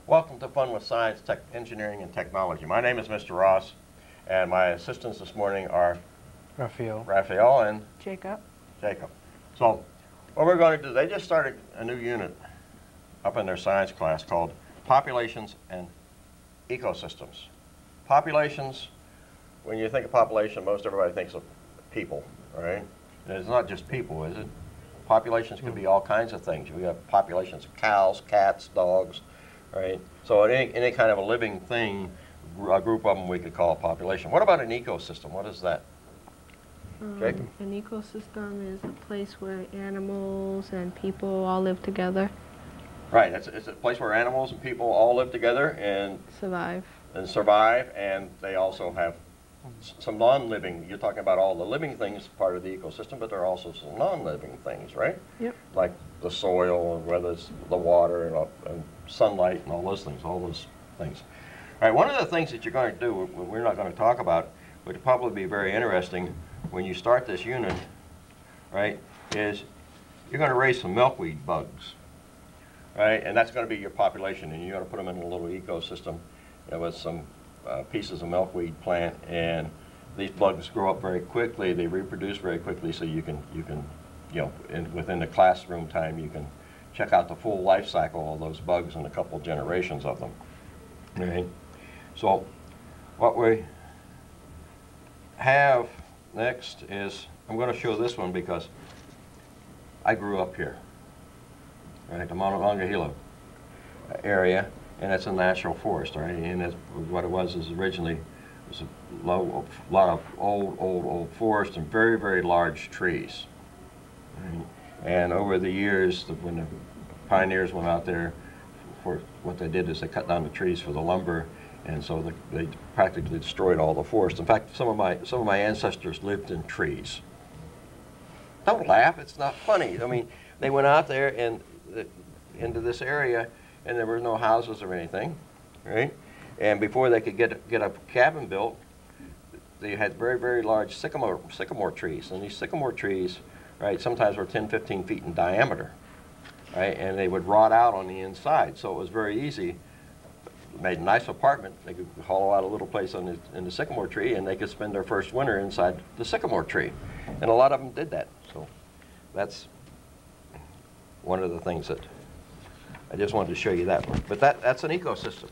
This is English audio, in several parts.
Welcome to Fun with Science, Engineering, and Technology. My name is Mr. Ross, and my assistants this morning are Raphael and Jacob. So what we're going to do, they just started a new unit up in their science class called Populations and Ecosystems. Populations, when you think of population, most everybody thinks of people, right? And it's not just people, is it? Populations can be all kinds of things. We have populations of cows, cats, dogs, right? So any kind of a living thing, a group of them we could call a population. What about an ecosystem? What is that? An ecosystem is a place where animals and people all live together. Right, it's a place where animals and people all live together and survive, and they also have some non-living. You're talking about all the living things part of the ecosystem, but there are also some non-living things, right? Yep. Like the soil, and whether it's the water and sunlight and all those things. All right, one of the things that you're going to do, we're not going to talk about, but it'll probably be very interesting when you start this unit, right, is you're going to raise some milkweed bugs, right? And that's going to be your population, and you're going to put them in a little ecosystem with some pieces of milkweed plant, and these bugs grow up very quickly. They reproduce very quickly, so you can within the classroom time, you can check out the full life cycle of those bugs and a couple generations of them. Right? So what we have next is, I'm going to show this one because I grew up here, right, the Monongahela area, and it's a natural forest, right? And that's what it was is originally it was a lot of old forest and very, very large trees. Right? And over the years, when the pioneers went out there, what they did is they cut down the trees for the lumber, and so they practically destroyed all the forest. In fact, some of my ancestors lived in trees. Don't laugh; it's not funny. I mean, they went out there and into this area, and there were no houses or anything, right? And before they could get a cabin built, they had very, very large sycamore trees, and these sycamore trees, right, sometimes were 10, 15 feet in diameter, right? And they would rot out on the inside, so it was very easy. Made a nice apartment. They could hollow out a little place in the sycamore tree, and they could spend their first winter inside the sycamore tree. And a lot of them did that. So that's one of the things that I just wanted to show you that one. But that's an ecosystem,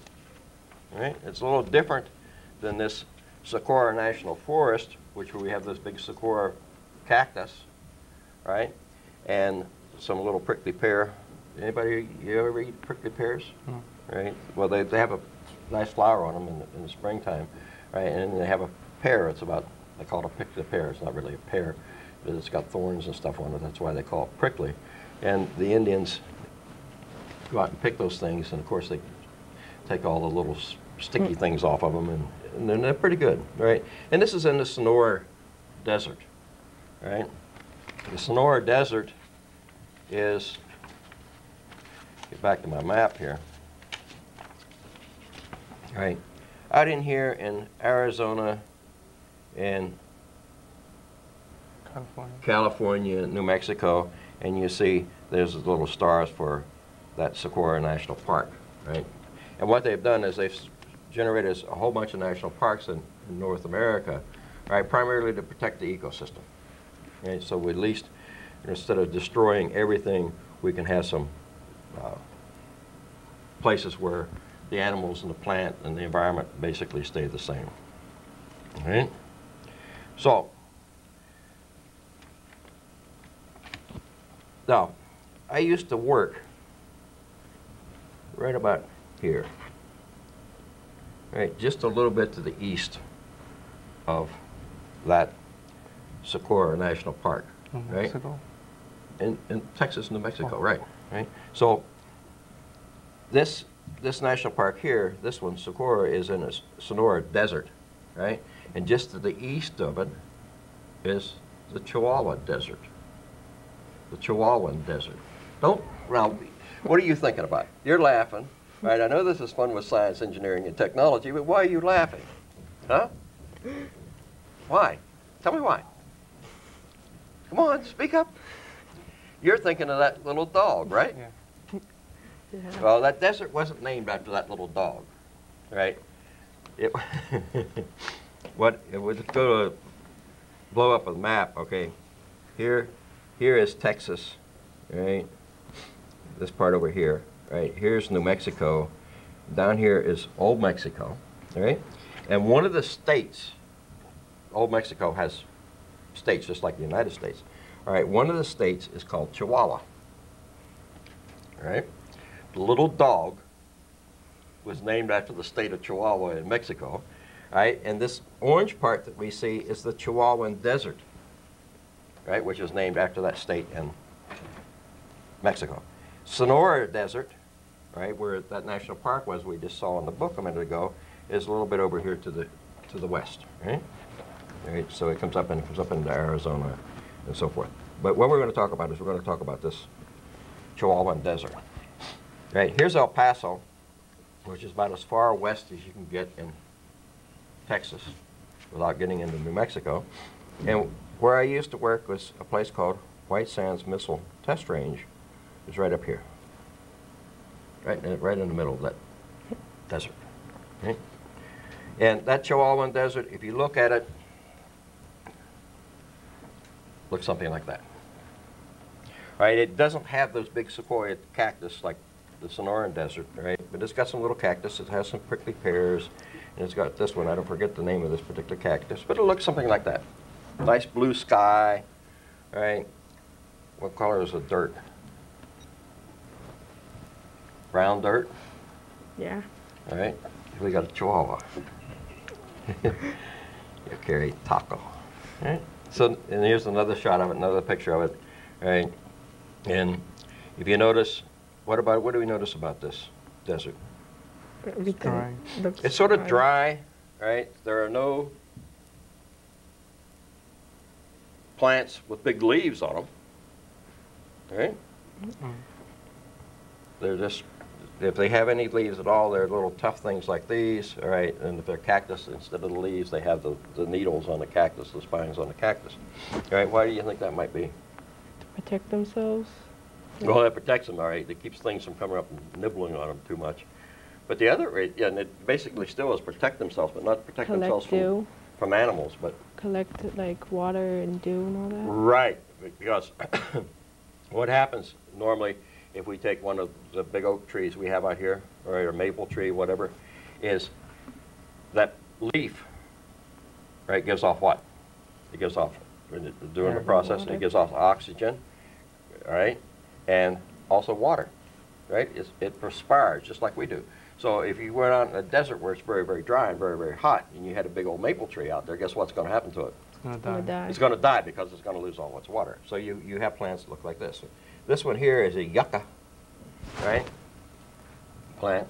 right? It's a little different than this Socorro National Forest, which we have this big Socorro cactus, right? And some little prickly pear. Anybody, you ever eat prickly pears? Mm. Right? Well, they have a nice flower on them in the springtime, right? And they have a pear. It's about, they call it a prickly pear. It's not really a pear, but it's got thorns and stuff on it. That's why they call it prickly. And the Indians go out and pick those things, and of course they take all the little sticky things off of them, and then they're pretty good, right? And this is in the Sonora Desert, right? The Sonora Desert is, get back to my map here, right? Out in here in Arizona and California, New Mexico, and you see there's the little stars for that Socorro National Park, right? And what they've done is they've generated a whole bunch of national parks in North America, right, primarily to protect the ecosystem. Right? So we at least, instead of destroying everything, we can have some places where the animals and the plant and the environment basically stay the same. All right? So, now, I used to work right about here, right, just a little bit to the east of that Socorro National Park, right? Mexico? In Texas, New Mexico, right? So this national park here, this one, Socorro, is in a Sonora Desert, right? And just to the east of it is the Chihuahua Desert, the Chihuahuan Desert. Now, what are you thinking about? You're laughing, right? I know this is Fun with Science, Engineering, and Technology, but why are you laughing? Huh? Why? Tell me why. Come on, speak up. You're thinking of that little dog, right? Yeah. Yeah. Well, that desert wasn't named after that little dog, right? It, it would go to blow up a map, okay? Here is Texas, right? This part over here, right? Here's New Mexico. Down here is Old Mexico, right? And one of the states, Old Mexico has states just like the United States. All right, one of the states is called Chihuahua, all right? The little dog was named after the state of Chihuahua in Mexico, right? And this orange part that we see is the Chihuahuan Desert, right, which is named after that state in Mexico. Sonora Desert, right, where that national park was we just saw in the book a minute ago, is a little bit over here to the west, right? Right, so it comes up into Arizona and so forth. But what we're going to talk about is we're going to talk about this Chihuahuan Desert. Right, here's El Paso, which is about as far west as you can get in Texas without getting into New Mexico. And where I used to work was a place called White Sands Missile Test Range. It's right up here, right in the middle of that desert. Right? And that Chihuahuan Desert, if you look at it, looks something like that. Right? It doesn't have those big sequoia cactus like the Sonoran Desert, right? But it's got some little cactus. It has some prickly pears, and it's got this one. I don't forget the name of this particular cactus, but it looks something like that. Nice blue sky, right? What color is the dirt? Brown dirt. Yeah. All right. We got a Chihuahua. You carry taco. All right. So, and here's another shot of it, another picture of it, right? And if you notice, what do we notice about this desert? Everything looks It's sort of dry, right? There are no plants with big leaves on them, right? They're just, if they have any leaves at all, they're little tough things like these, all right? And if they're cactus, instead of the leaves, they have the needles on the cactus, the spines on the cactus. All right, why do you think that might be? To protect themselves. Well, that protects them, all right. It keeps things from coming up and nibbling on them too much. But the other, yeah, and it basically still is protect themselves, but not protect themselves from animals, but collect like water and dew and all that. right, because what happens normally if we take one of the big oak trees we have out here, or a maple tree, whatever, is that leaf, right, gives off what? It gives off, during the process, it gives off oxygen, all right, and also water, right? It perspires just like we do. So if you went out in a desert where it's very, very dry and very, very hot, and you had a big old maple tree out there, guess what's going to happen to it? It's going to die. It's going to die because it's going to lose all its water. So you have plants that look like this. This one here is a yucca, right? Plant,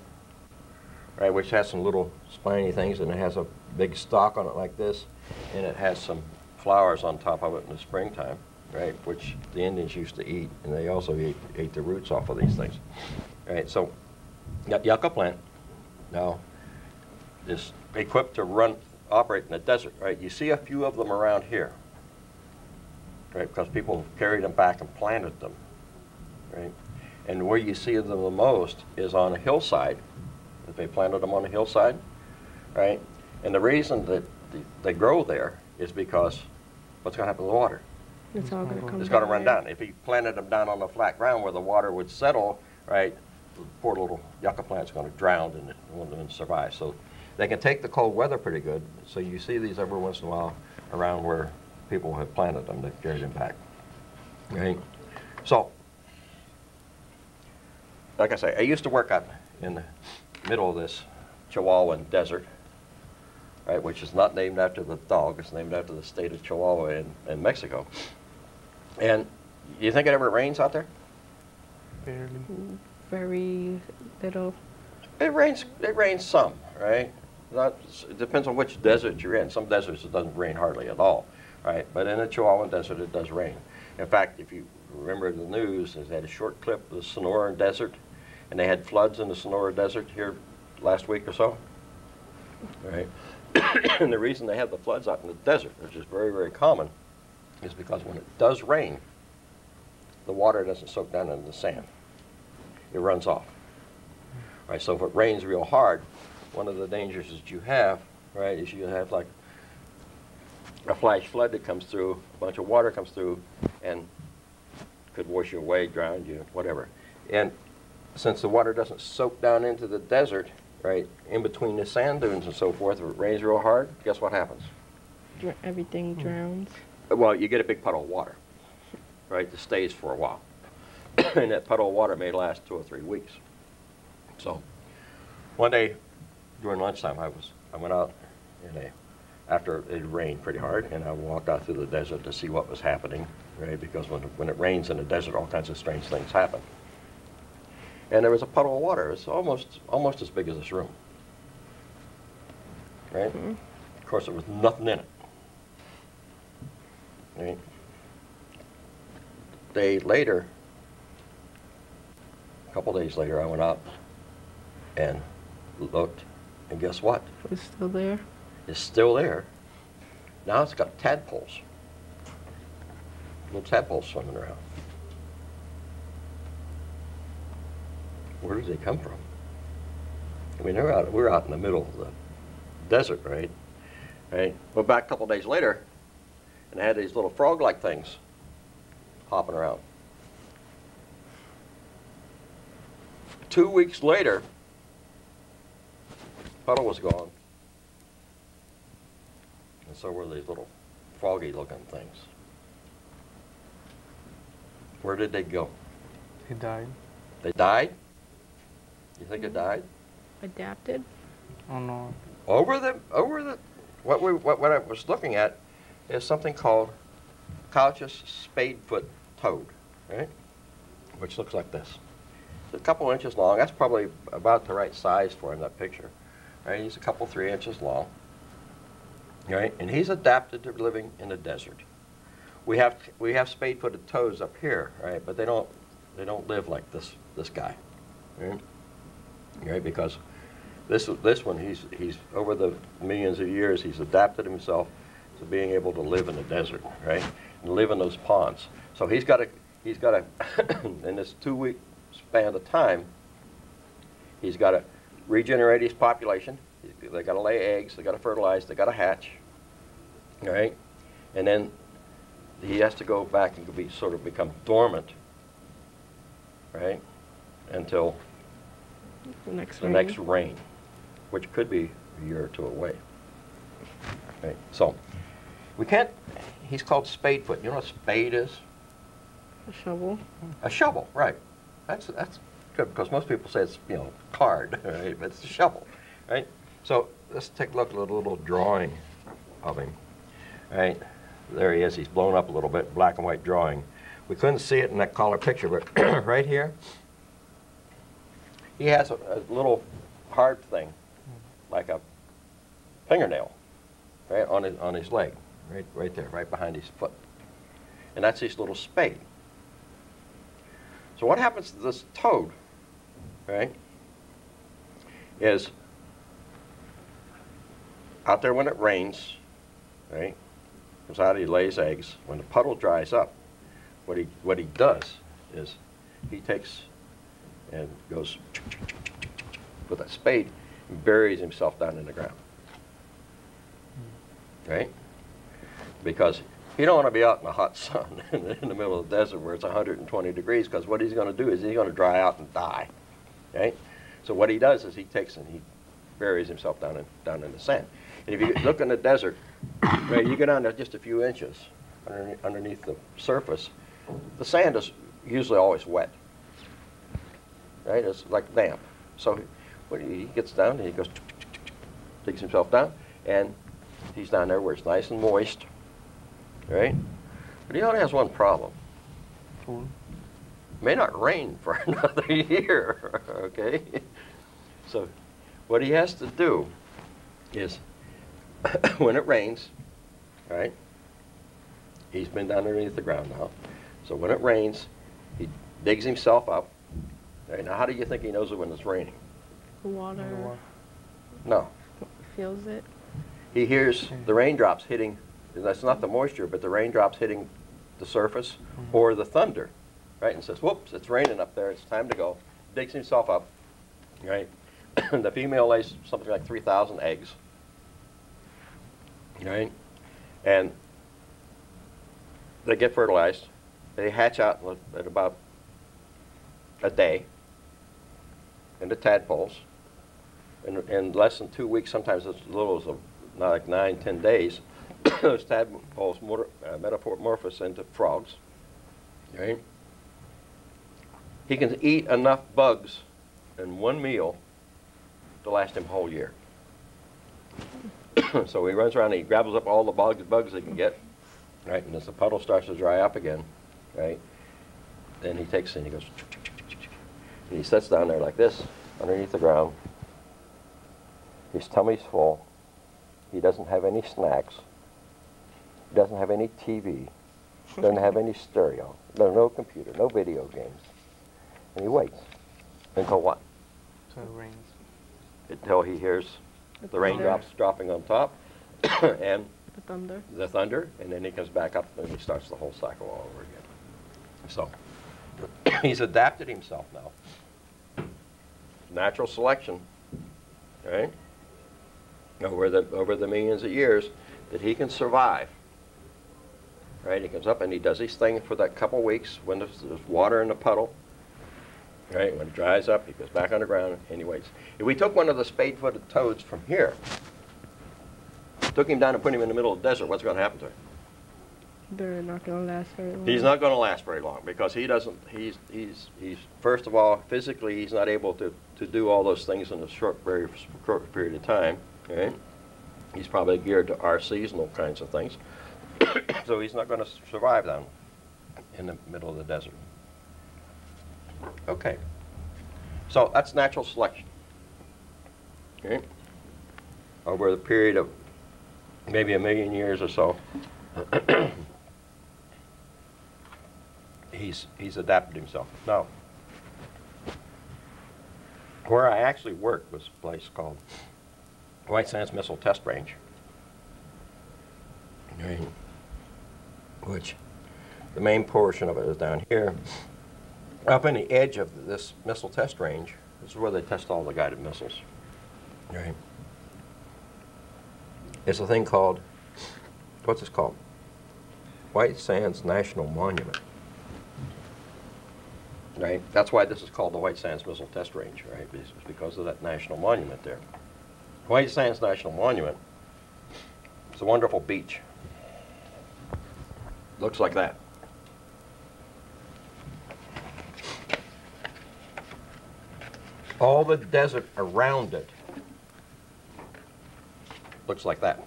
right, which has some little spiny things, and it has a big stalk on it like this, and it has some flowers on top of it in the springtime, right, which the Indians used to eat, and they also ate the roots off of these things. All right, so yucca plant now is equipped to operate in the desert, right? You see a few of them around here, right, because people carried them back and planted them, right? And where you see them the most is on a hillside. If they planted them on a hillside, right? And the reason that they grow there is because what's going to happen to the water? It's all going to come It's going to down, run down. If you planted them down on the flat ground where the water would settle, right, the poor little yucca plant's going to drown and it won't even survive. So they can take the cold weather pretty good. So you see these every once in a while around where people have planted them. They've carried them back. Right? So, like I say, I used to work out in the middle of this Chihuahuan Desert, right, which is not named after the dog. It's named after the state of Chihuahua in Mexico. And you think it ever rains out there? Barely. Very little. It rains some, right? It depends on which desert you're in. Some deserts it doesn't rain hardly at all, right? But in the Chihuahuan Desert it does rain. In fact, if you remember the news, they had a short clip of the Sonoran Desert, and they had floods in the Sonora Desert here last week or so, right? And the reason they have the floods out in the desert, which is very, very common, is because when it does rain, the water doesn't soak down into the sand. It runs off. Right, so if it rains real hard, one of the dangers that you have, right, is you have like a flash flood that comes through, a bunch of water comes through, and could wash you away, drown you, whatever. And since the water doesn't soak down into the desert, right, in between the sand dunes and so forth, if it rains real hard, guess what happens? Everything drowns. Well, you get a big puddle of water, right, that stays for a while. And that puddle of water may last 2 or 3 weeks. So one day during lunchtime, I went out after it rained pretty hard, and I walked out through the desert to see what was happening, right? Because when it rains in the desert, all kinds of strange things happen. And there was a puddle of water. It was almost as big as this room, right? Mm-hmm. Of course, there was nothing in it. Right? A couple days later, I went out and looked, and guess what? It's still there. It's still there. Now it's got tadpoles. Little tadpoles swimming around. Where did they come from? I mean, we're out in the middle of the desert, right? Right? Went back a couple days later, and I had these little frog-like things hopping around. 2 weeks later, puddle was gone. And so were these little froggy-looking things. Where did they go? He died. They died? You think it died? Adapted. Oh no. What I was looking at is something called Couch's spadefoot toad, right? Which looks like this. It's a couple inches long. That's probably about the right size for him, that picture. Right? He's a couple, 3 inches long. Right? And he's adapted to living in the desert. We have spade-footed toads up here, right? But they don't live like this guy. Right? Right? Because this one, he's over the millions of years, he's adapted himself to being able to live in the desert, right? And live in those ponds. So he's got to in this 2-week span of time, he's got to regenerate his population. They got to lay eggs, they got to fertilize, they got to hatch, right? And then he has to go back and become dormant, right? Until The next the rain. next rain, which could be a year or two away. Right? So we can't. He's called spadefoot. You know what a spade is? A shovel. A shovel, right? That's good because most people say it's card, right? But it's a shovel, right? So let's take a look at a little drawing of him, right? There he is. He's blown up a little bit, black and white drawing. We couldn't see it in that color picture, but right here, he has a little hard thing, like a fingernail, right on his leg, right there, right behind his foot, and that's his little spade. So what happens to this toad, right, is out there when it rains, right, comes out, he lays eggs. When the puddle dries up, what he does is he takes and goes with that spade and buries himself down in the ground, right? Because you don't want to be out in the hot sun in the middle of the desert where it's 120 degrees, because what he's going to do is he's going to dry out and die, right? So what he does is he takes and he buries himself down in the sand. And if you look in the desert, right, you go down there just a few inches underneath the surface, the sand is usually always wet, right? It's like damp. So when he gets down, he goes, digs himself down, and he's down there where it's nice and moist, right? But he only has one problem. Cool. It may not rain for another year, okay? So what he has to do is, when it rains, right, he's been down underneath the ground now, so when it rains, he digs himself up. Right, now how do you think he knows it when it's raining? The water No. feels it. He hears the raindrops hitting, that's not the moisture, but the raindrops hitting the surface or the thunder, right? And says, whoops, it's raining up there, it's time to go. Digs himself up, right? The female lays something like 3,000 eggs, right? And they get fertilized. They hatch out at about a day into tadpoles. In less than 2 weeks, sometimes as little as like 9, 10 days, those tadpoles metamorphose into frogs, right? He can eat enough bugs in one meal to last him a whole year. So he runs around and he grabs up all the bugs he can get, right? And as the puddle starts to dry up again, right? Then he takes it and he goes, and he sits down there like this, underneath the ground. His tummy's full. He doesn't have any snacks. He doesn't have any TV. Doesn't have any stereo. No computer, no video games. And he waits until what? So it rains. Until he hears the raindrops dropping on top and the thunder, and then he comes back up and he starts the whole cycle all over again. So he's adapted himself now. Natural selection, right? Over the millions of years that he can survive. Right? He comes up and he does his thing for that couple weeks when there's water in the puddle. Right? When it dries up, he goes back underground and he waits. If we took one of the spade-footed toads from here, took him down and put him in the middle of the desert, what's going to happen to him? They're not going to last very long. He's not going to last very long because he doesn't. He's first of all, physically, he's not able to do all those things in a very short period of time. Right? He's probably geared to our seasonal kinds of things, so he's not going to survive down in the middle of the desert. Okay, so that's natural selection. Okay, over the period of maybe 1 million years or so, he's adapted himself. Now, where I actually worked was a place called White Sands Missile Test Range, which the main portion of it is down here. Up in the edge of this missile test range, this is where they test all the guided missiles. Right. It's a thing called, what's this called? White Sands National Monument. Right? That's why this is called the White Sands Missile Test Range, right? It's because of that national monument there. White Sands National Monument is a wonderful beach. Looks like that. All the desert around it looks like that.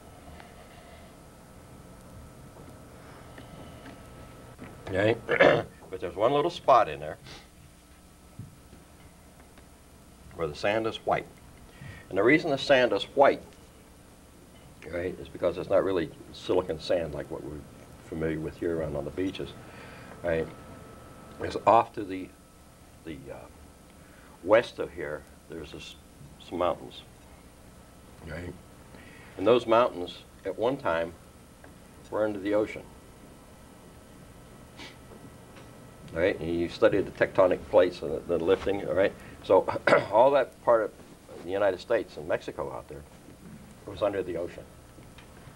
Okay? But there's one little spot in there where the sand is white. And the reason the sand is white, right, is because it's not really silicon sand like what we're familiar with here around on the beaches, right? It's off to the west of here, there's some mountains, right? And those mountains, at one time, were under the ocean. All right, and you studied the tectonic plates and the lifting, all right? So all that part of the United States and Mexico out there was under the ocean,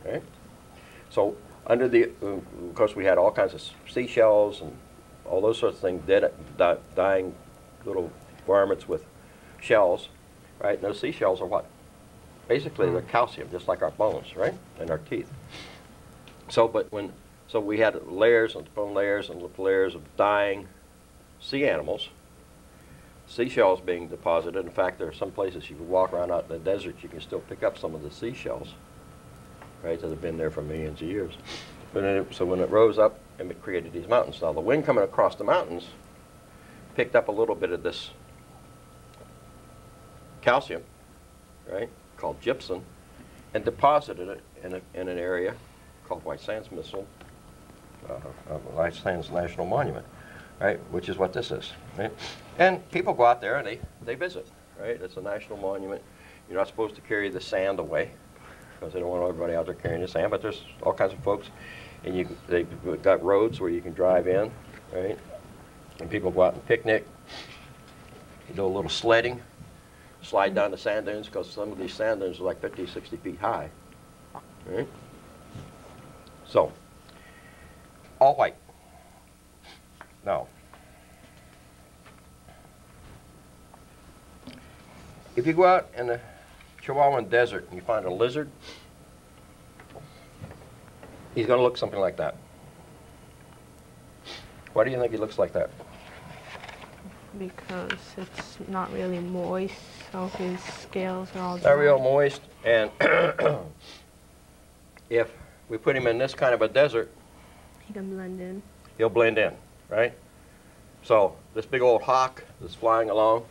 right? So under the, of course, we had all kinds of seashells and all those sorts of things, dying little varmints with shells, right? And those seashells are what? Basically, they're calcium, just like our bones, right? And our teeth. So, so we had layers and bone layers and layers of dying sea animals, seashells being deposited. In fact, there are some places you can walk around out in the desert, you can still pick up some of the seashells, right, that have been there for millions of years. So when it rose up, it created these mountains. Now, the wind coming across the mountains picked up a little bit of this calcium, right, called gypsum, and deposited it in an area called White Sands White Sands National Monument, right, which is what this is, right? And people go out there and they visit, right? It's a national monument. You're not supposed to carry the sand away because they don't want everybody out there carrying the sand, but there's all kinds of folks, and they've got roads where you can drive in, right? And people go out and picnic. You do a little sledding, slide down the sand dunes, because some of these sand dunes are like 50, 60 feet high. Right? So, all white. Now, if you go out in the Chihuahuan Desert and you find a lizard, he's going to look something like that. Why do you think he looks like that? Because it's not really moist, so his scales are all Not dry. real moist, and if we put him in this kind of a desert, He can blend in. he'll blend in, right? So this big old hawk that's flying along,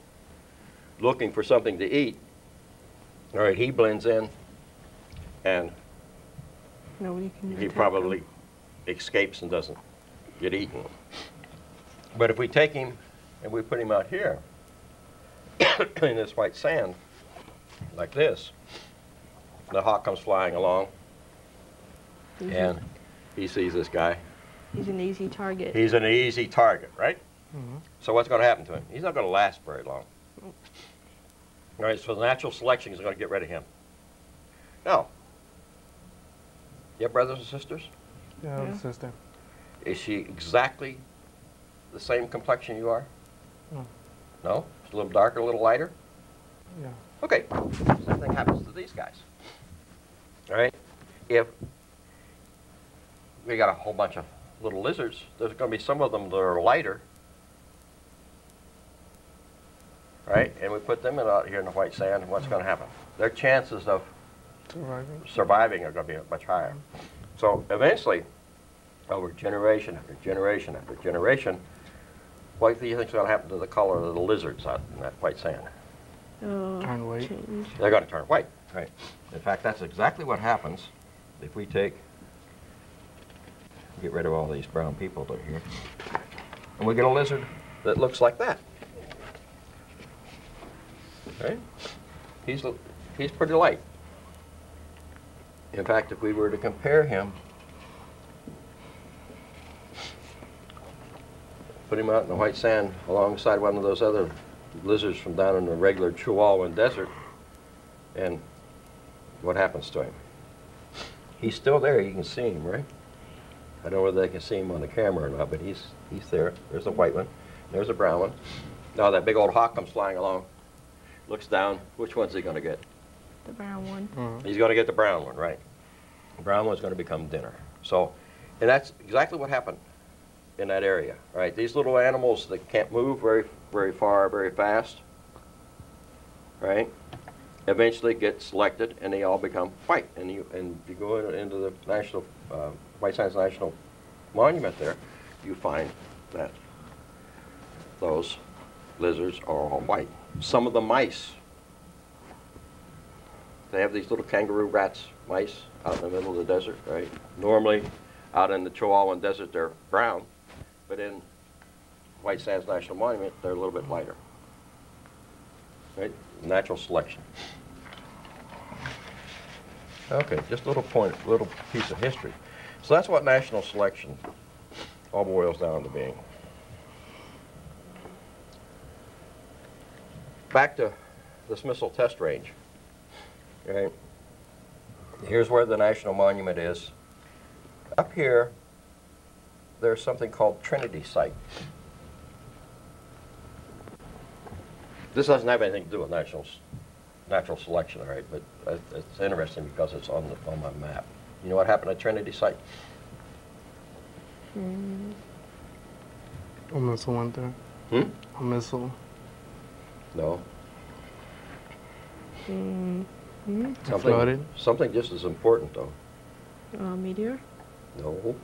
looking for something to eat, all right, he blends in, and Nobody can he detect probably him. escapes and doesn't get eaten. But if we take him and we put him out here in this white sand, like this, the hawk comes flying along, and he sees this guy. He's an easy target. He's an easy target, right? Mm-hmm. So what's going to happen to him? He's not going to last very long. All right, so the natural selection is going to get rid of him. Now, you have brothers and sisters? Yeah, Yeah. sister. Is she exactly the same complexion you are? No. No? She's a little darker, a little lighter? Yeah. Okay, same thing happens to these guys. All right? If we got a whole bunch of little lizards, there's going to be some of them that are lighter, right? And we put them out here in the white sand, and what's going to happen? Their chances of Surviving. surviving are going to be much higher. So eventually, over generation after generation after generation, what do you think is going to happen to the color of the lizards out in that white sand? Turn white. Change. They're going to turn white. Right. In fact, that's exactly what happens if we get rid of all these brown people that are here, and we get a lizard that looks like that. Right? He's pretty light. In fact, if we were to compare him, put him out in the white sand alongside one of those other lizards from down in the regular Chihuahuan Desert, and what happens to him? He's still there. You can see him, right? I don't know whether they can see him on the camera or not, but he's there. There's a white one. There's a brown one. Now that big old hawk comes flying along, looks down. Which one's he going to get? The brown one. Mm-hmm. He's going to get the brown one, right? The brown one's going to become dinner. So, and that's exactly what happened in that area, right? These little animals that can't move very, very far, very fast, right? Eventually get selected, and they all become white. And you go into the national White Sands National Monument there, you find that those lizards are all white. Some of the mice, they have these little kangaroo rats, mice, out in the middle of the desert, right? Normally, out in the Chihuahuan Desert, they're brown, but in White Sands National Monument, they're a little bit lighter. Right? Natural selection. Okay, just a little piece of history. So that's what national selection all boils down to being. Back to the Smithsonian Test Range. Okay. Here's where the National Monument is. Up here, there's something called Trinity Site. This doesn't have anything to do with natural selection, all right, but it's interesting because it's on my map. You know what happened at Trinity Site? A missile went there. A missile. No. Flooded. Something just as important, though. Meteor. No.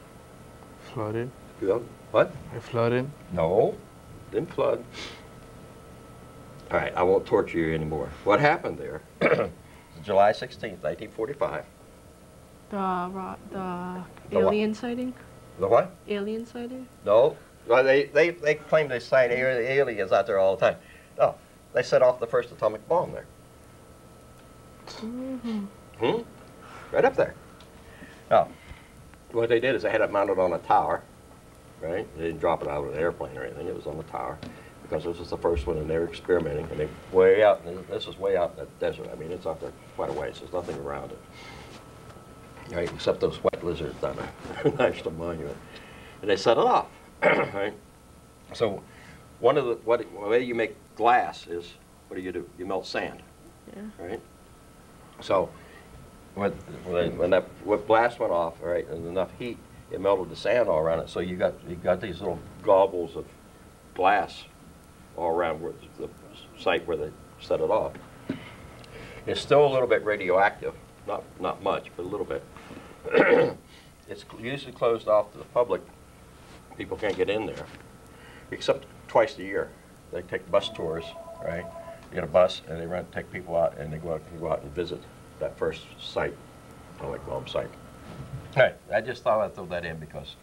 Flooded. Yeah. What? It flooded. No. Didn't flood. All right, I won't torture you anymore. What happened there? July 16th, 1945. The The what? alien sighting? The what? Alien sighting? No. Well, they claim they sight aliens out there all the time. No, they set off the first atomic bomb there. Right up there. Now, what they did is they had it mounted on a tower, right? They didn't drop it out of an airplane or anything. It was on the tower. because this is the first one and they're experimenting, and they're way out, and this is way out in the desert. I mean, it's out there quite a ways. There's nothing around it. Right, except those white lizards down there, National Monument. And they set it off, right? So one of the way you make glass is, what do? You melt sand, Yeah. right? So when that blast went off, right, and enough heat, it melted the sand all around it. So you got these little gobbles of glass all around the site where they set it off. It's still a little bit radioactive, not much, but a little bit. It's usually closed off to the public. People can't get in there, except twice a year. They take bus tours, right? You get a bus and they take people out, and they go out and visit that first site, atomic bomb site. All right, I just thought I'd throw that in because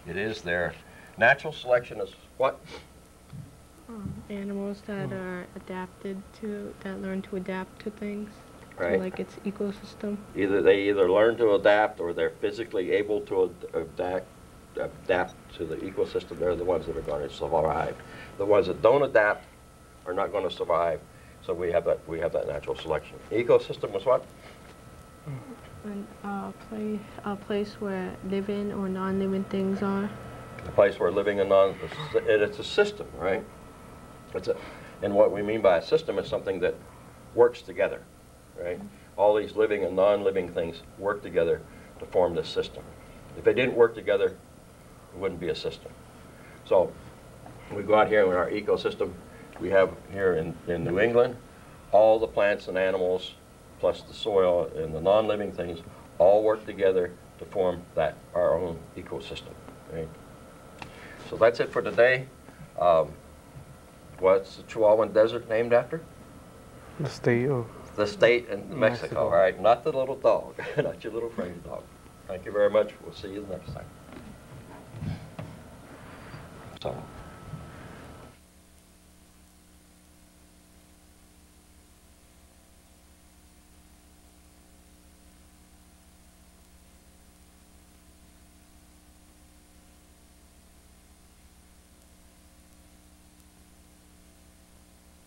it is there. Natural selection is what? Animals that are that learn to adapt to things. Right. To, like its ecosystem. They either learn to adapt or they're physically able to adapt to the ecosystem. They're the ones that are going to survive. The ones that don't adapt are not going to survive. So we have that natural selection. Ecosystem was what? And a place where living or non-living things are. A place where living and it's a system, right? And what we mean by a system is something that works together, right? All these living and non-living things work together to form this system. If they didn't work together, it wouldn't be a system. So we go out here in our ecosystem. We have here in New England, all the plants and animals, plus the soil and the non-living things, all work together to form our own ecosystem, right? So that's it for today. What's the Chihuahuan Desert named after? The state of The state in Mexico, all right? Not the little dog, not your little friend's dog. Thank you very much. We'll see you next time. So.